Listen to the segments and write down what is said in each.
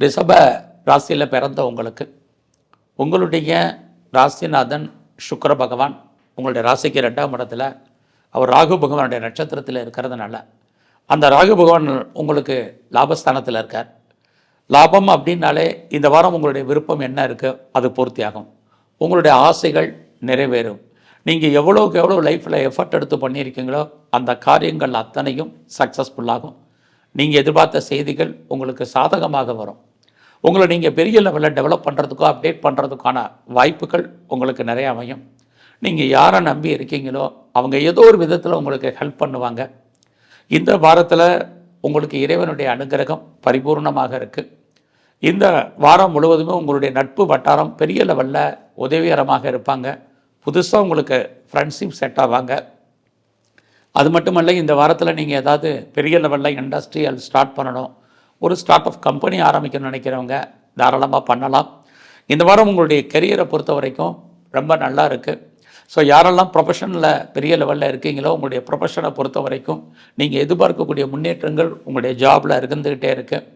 ரிஷப ராசியில் பிறந்த உங்களுடைய ராசிநாதன் சுக்கிர பகவான் உங்களுடைய ராசிக்கு 2ஆம் இடத்துல அவர் ராகு பகவானுடைய நட்சத்திரத்தில் இருக்கிறதுனால அந்த ராகு பகவான் உங்களுக்கு லாபஸ்தானத்தில் இருக்கார். லாபம் அப்படின்னாலே இந்த வாரம் உங்களுடைய விருப்பம் என்ன இருக்குது அது பூர்த்தியாகும். உங்களுடைய ஆசைகள் நிறைவேறும். நீங்கள் எவ்வளோக்கு எவ்வளோ லைஃப்பில் எஃபர்ட் எடுத்து பண்ணியிருக்கீங்களோ அந்த காரியங்கள் அத்தனையும் சக்ஸஸ்ஃபுல்லாகும். நீங்கள் எதிர்பார்த்த செய்திகள் உங்களுக்கு சாதகமாக வரும். உங்களை நீங்கள் பெரிய லெவலில் டெவலப் பண்ணுறதுக்கோ அப்டேட் பண்ணுறதுக்கான வாய்ப்புகள் உங்களுக்கு நிறைய அமையும். நீங்கள் யாரை நம்பி இருக்கீங்களோ அவங்க ஏதோ ஒரு விதத்தில் உங்களுக்கு ஹெல்ப் பண்ணுவாங்க. இந்த வாரத்தில் உங்களுக்கு இறைவனுடைய அனுகிரகம் பரிபூர்ணமாக இருக்குது. இந்த வாரம் முழுவதுமே உங்களுடைய நட்பு வட்டாரம் பெரிய லெவலில் உதவிகரமாக இருப்பாங்க. புதுசாக உங்களுக்கு ஃப்ரெண்ட்ஷிப் செட் ஆவாங்க. அது மட்டுமல்ல, இந்த வாரத்தில் நீங்கள் ஏதாவது பெரிய லெவலில் இண்டஸ்ட்ரியல் ஸ்டார்ட் பண்ணணும், ஒரு ஸ்டார்ட் அப் கம்பெனி ஆரம்பிக்கணும்னு நினைக்கிறவங்க தாராளமாக பண்ணலாம். இந்த வாரம் உங்களுடைய கெரியரை பொறுத்த வரைக்கும் ரொம்ப நல்லா இருக்குது. ஸோ யாரெல்லாம் ப்ரொஃபஷனில் பெரிய லெவலில் இருக்கீங்களோ உங்களுடைய ப்ரொஃபஷனை பொறுத்த வரைக்கும் நீங்கள் எதிர்பார்க்கக்கூடிய முன்னேற்றங்கள் உங்களுடைய ஜாபில் இருந்துக்கிட்டே இருக்குது.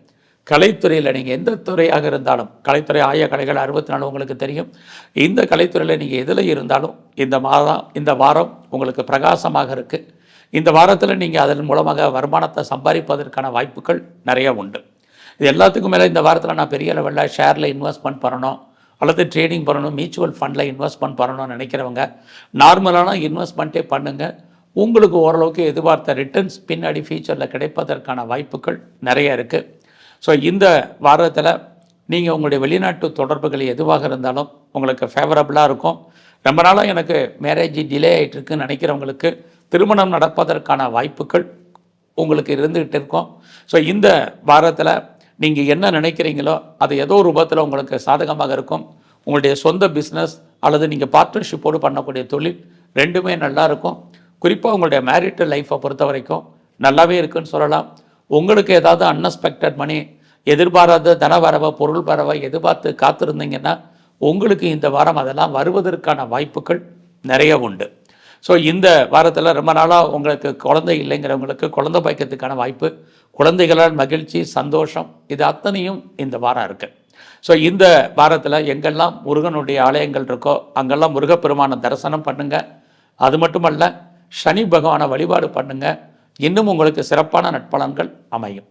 கலைத்துறையில் நீங்கள் எந்த துறையாக இருந்தாலும், கலைத்துறை ஆய கலைகள் 64 உங்களுக்கு தெரியும். இந்த கலைத்துறையில் நீங்கள் எதில் இருந்தாலும் இந்த வாரம் உங்களுக்கு பிரகாசமாக இருக்குது. இந்த வாரத்தில் நீங்கள் அதன் மூலமாக வருமானத்தை சம்பாதிப்பதற்கான வாய்ப்புகள் நிறைய உண்டு. இது எல்லாத்துக்கும் மேலே இந்த வாரத்தில் நான் பெரிய லெவலில் ஷேரில் இன்வெஸ்ட்மெண்ட் பண்ணணும் அல்லது ட்ரேடிங் பண்ணணும், மியூச்சுவல் ஃபண்டில் இன்வெஸ்ட்மெண்ட் பண்ணணும்னு நினைக்கிறவங்க நார்மலான இன்வெஸ்ட்மெண்ட்டே பண்ணுங்கள். உங்களுக்கு ஓரளவுக்கு எதிர்பார்த்த ரிட்டர்ன்ஸ் பின்னாடி ஃபியூச்சரில் கிடைப்பதற்கான வாய்ப்புகள் நிறைய இருக்குது. ஸோ இந்த வாரத்தில் நீங்கள் உங்களுடைய வெளிநாட்டு தொடர்புகள் எதுவாக இருந்தாலும் உங்களுக்கு ஃபேவரபுளாக இருக்கும். ரொம்ப நாளாக எனக்கு மேரேஜ் டிலே ஆகிட்டுருக்குன்னு நினைக்கிறவங்களுக்கு திருமணம் நடப்பதற்கான வாய்ப்புகள் உங்களுக்கு இருந்துகிட்டு இருக்கும். ஸோ இந்த வாரத்தில் நீங்கள் என்ன நினைக்கிறீங்களோ அது ஏதோ ஒரு ரூபத்தில் உங்களுக்கு சாதகமாக இருக்கும். உங்களுடைய சொந்த பிஸ்னஸ் அல்லது நீங்கள் பார்ட்னர்ஷிப்போடு பண்ணக்கூடிய தொழில் ரெண்டுமே நல்லா இருக்கும். குறிப்பாக உங்களுடைய மேரிட்டல் லைஃப்பை பொறுத்த வரைக்கும் நல்லாவே இருக்குதுன்னு சொல்லலாம். உங்களுக்கு ஏதாவது அன்எக்ஸ்பெக்டட் மணி, எதிர்பாராத தன வரவை, பொருள் வரவை எதிர்பார்த்து காத்திருந்தீங்கன்னா உங்களுக்கு இந்த வாரம் அதெல்லாம் வருவதற்கான வாய்ப்புகள் நிறைய உண்டு. ஸோ இந்த வாரத்தில் ரொம்ப நாளாக உங்களுக்கு குழந்தை இல்லைங்கிறவங்களுக்கு குழந்தை பாய்க்கிறதுக்கான வாய்ப்பு, குழந்தைகளால் மகிழ்ச்சி, சந்தோஷம், இது அத்தனையும் இந்த வாரம் இருக்குது. ஸோ இந்த வாரத்தில் எங்கெல்லாம் முருகனுடைய ஆலயங்கள் இருக்கோ அங்கெல்லாம் முருகப்பெருமான தரிசனம் பண்ணுங்கள். அது மட்டுமல்ல, சனி பகவானை வழிபாடு பண்ணுங்கள். இன்னும் உங்களுக்கு சிறப்பான நட்பலன்கள் அமையும்.